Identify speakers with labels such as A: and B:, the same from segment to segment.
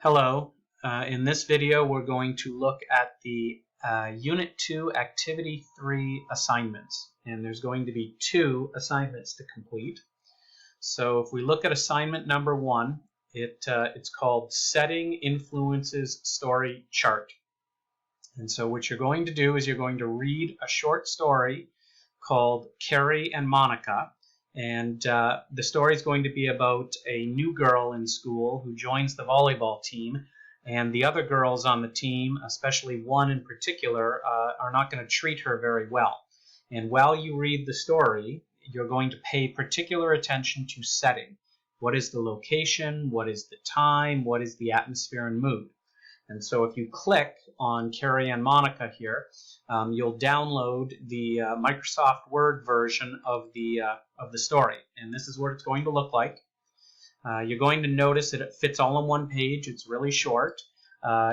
A: Hello. In this video, we're going to look at the Unit 2 Activity 3 assignments. And there's going to be 2 assignments to complete. So if we look at assignment number 1, it's called Setting Influences Story Chart. And so what you're going to do is you're going to read a short story called Carrie and Monica. And the story is going to be about a new girl in school who joins the volleyball team, and the other girls on the team, especially one in particular, are not going to treat her very well. And while you read the story, you're going to pay particular attention to setting. What is the location? What is the time? What is the atmosphere and mood? And so if you click on Carrie and Monica here, you'll download the Microsoft Word version of the story. And this is what it's going to look like. You're going to notice that it fits all on one page. It's really short.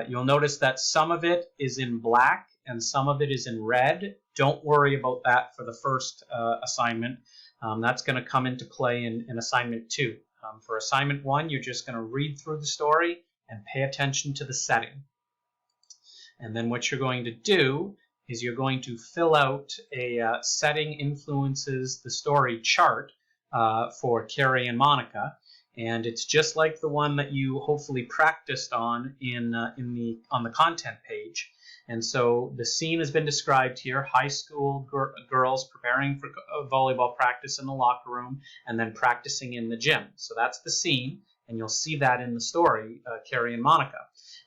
A: You'll notice that some of it is in black and some of it is in red. Don't worry about that for the first assignment. That's going to come into play in assignment 2. For assignment 1, you're just going to read through the story and pay attention to the setting. And then what you're going to do is you're going to fill out a setting influences the story chart for Carrie and Monica. And it's just like the one that you hopefully practiced on on the content page. And so the scene has been described here: high school girls preparing for volleyball practice in the locker room and then practicing in the gym. So that's the scene, and you'll see that in the story, Carrie and Monica.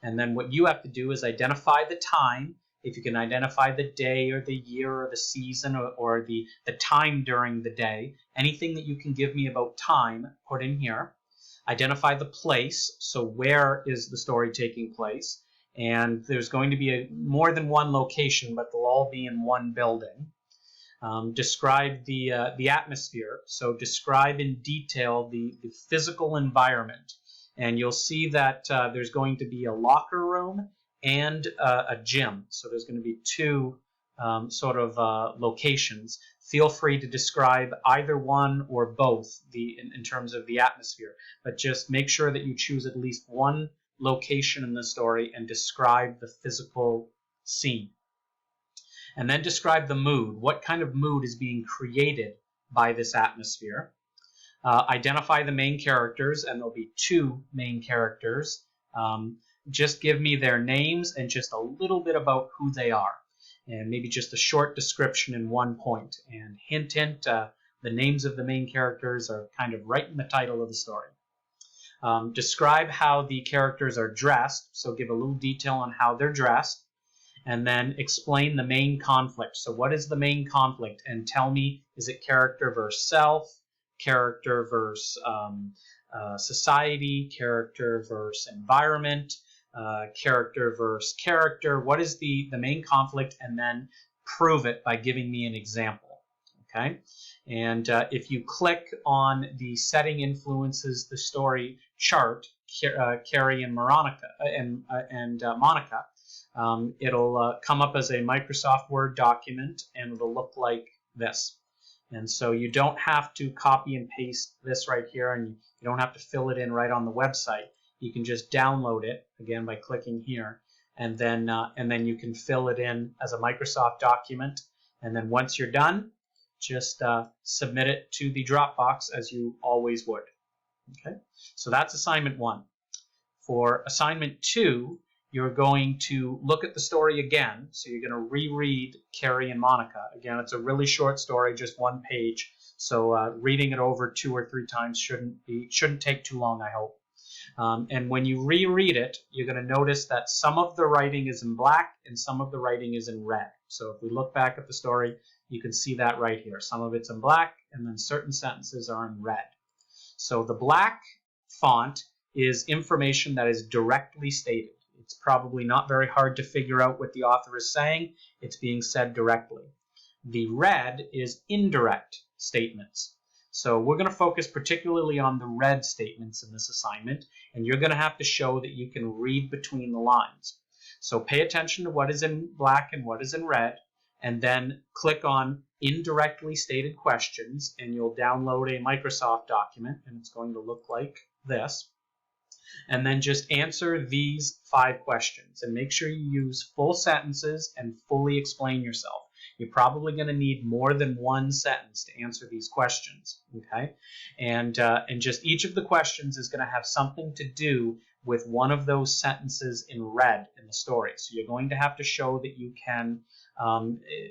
A: And then what you have to do is identify the time. If you can identify the day or the year or the season or the time during the day, anything that you can give me about time, put in here. Identify the place, so where is the story taking place? And there's going to be more than one location, but they'll all be in one building. Describe the atmosphere, so describe in detail the physical environment. And you'll see that there's going to be a locker room and a gym. So there's going to be 2 locations. Feel free to describe either one or both in terms of the atmosphere, but just make sure that you choose at least one location in the story and describe the physical scene. And then describe the mood. What kind of mood is being created by this atmosphere? Identify the main characters, and there'll be 2 main characters. Just give me their names and just a little bit about who they are, and maybe just a short description in one point. And hint, hint, the names of the main characters are kind of right in the title of the story. Describe how the characters are dressed, so give a little detail on how they're dressed, and then explain the main conflict. So what is the main conflict? And tell me, is it character versus self, character versus society, character versus environment, character versus character? What is the main conflict? And then prove it by giving me an example. Okay? And if you click on the setting influences the story chart, Carrie and Monica, it'll come up as a Microsoft Word document, and it'll look like this. And so you don't have to copy and paste this right here, and you don't have to fill it in right on the website. You can just download it, again, by clicking here, and then you can fill it in as a Microsoft document. And then once you're done, just submit it to the Dropbox as you always would. Okay, so that's assignment 1. For assignment 2, you're going to look at the story again. So you're going to reread Carrie and Monica. Again, it's a really short story, just 1 page. So reading it over 2 or 3 times shouldn't take too long, I hope. And when you reread it, you're going to notice that some of the writing is in black and some of the writing is in red. So if we look back at the story, you can see that right here. Some of it's in black, and then certain sentences are in red. So the black font is information that is directly stated. It's probably not very hard to figure out what the author is saying. It's being said directly. The red is indirect statements. So we're going to focus particularly on the red statements in this assignment, and you're going to have to show that you can read between the lines. So pay attention to what is in black and what is in red, and then click on indirectly stated questions, and you'll download a Microsoft document, and it's going to look like this. And then just answer these 5 questions and make sure you use full sentences and fully explain yourself. You're probably going to need more than one sentence to answer these questions, okay? And just each of the questions is going to have something to do with one of those sentences in red in the story. So you're going to have to show that you can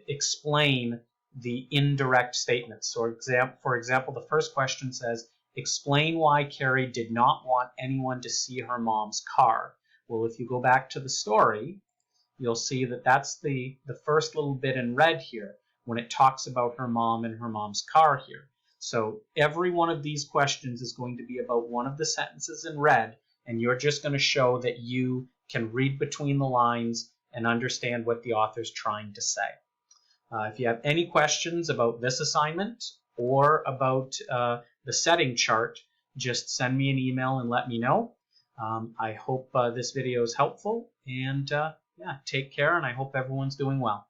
A: explain the indirect statements. So for example, the first question says, explain why Carrie did not want anyone to see her mom's car. Well, if you go back to the story, you'll see that that's the first little bit in red here when it talks about her mom and her mom's car here. So every one of these questions is going to be about one of the sentences in red, and you're just going to show that you can read between the lines and understand what the author's trying to say. If you have any questions about this assignment or about the setting chart, just send me an email and let me know. I hope this video is helpful, and yeah, take care, and I hope everyone's doing well.